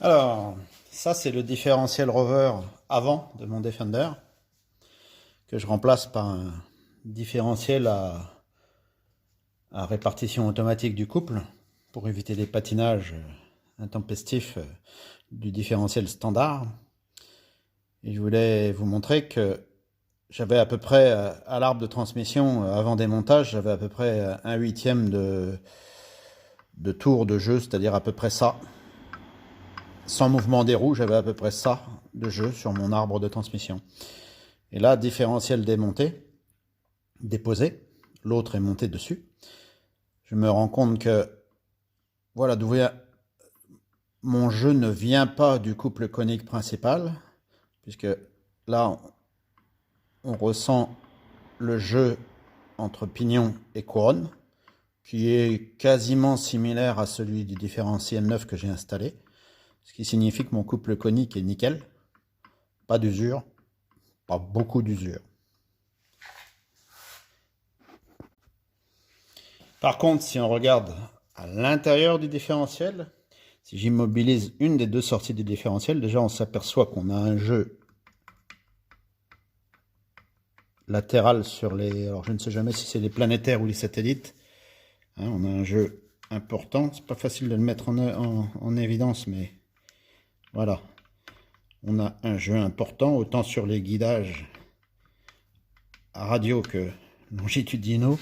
Alors, ça c'est le différentiel rover avant de mon Defender que je remplace par un différentiel à répartition automatique du couple pour éviter les patinages intempestifs du différentiel standard. Et je voulais vous montrer que j'avais à peu près à l'arbre de transmission avant démontage, j'avais à peu près un huitième de tour de jeu, c'est-à-dire à peu près ça. Sans mouvement des roues, j'avais à peu près ça de jeu sur mon arbre de transmission. Et là, différentiel démonté, déposé, l'autre est monté dessus. Je me rends compte que, voilà, d'où vient mon jeu ne vient pas du couple conique principal, puisque là, on ressent le jeu entre pignon et couronne, qui est quasiment similaire à celui du différentiel neuf que j'ai installé, ce qui signifie que mon couple conique est nickel, pas d'usure, pas beaucoup d'usure. Par contre, si on regarde à l'intérieur du différentiel, si j'immobilise une des deux sorties du différentiel, déjà on s'aperçoit qu'on a un jeu latéral sur les... Alors je ne sais jamais si c'est les planétaires ou les satellites. Hein, on a un jeu important. C'est pas facile de le mettre en évidence, mais voilà. On a un jeu important, autant sur les guidages radio que longitudinaux.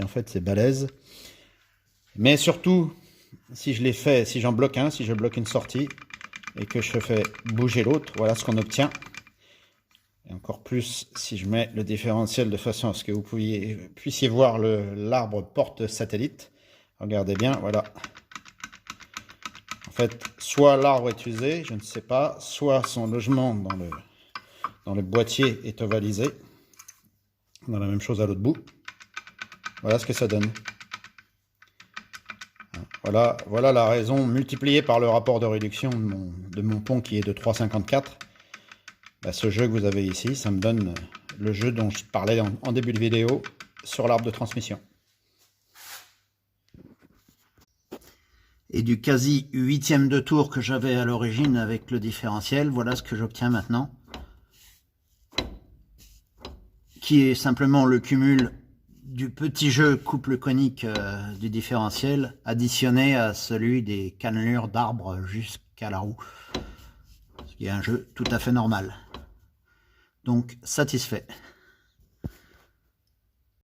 En fait, c'est balèze. Mais surtout, si je les fais, si j'en bloque un, si je bloque une sortie et que je fais bouger l'autre, voilà ce qu'on obtient. Et encore plus si je mets le différentiel de façon à ce que vous puissiez voir l'arbre porte satellite. Regardez bien, voilà. En fait, soit l'arbre est usé, je ne sais pas, soit son logement dans le boîtier est ovalisé. On a la même chose à l'autre bout. Voilà ce que ça donne. Voilà la raison multipliée par le rapport de réduction de mon pont qui est de 3,54. Bah, ce jeu que vous avez ici, ça me donne le jeu dont je parlais en début de vidéo sur l'arbre de transmission. Et du quasi huitième de tour que j'avais à l'origine avec le différentiel, voilà ce que j'obtiens maintenant. Qui est simplement le cumul du petit jeu couple conique du différentiel additionné à celui des cannelures d'arbre jusqu'à la roue. Ce qui est un jeu tout à fait normal. Donc satisfait.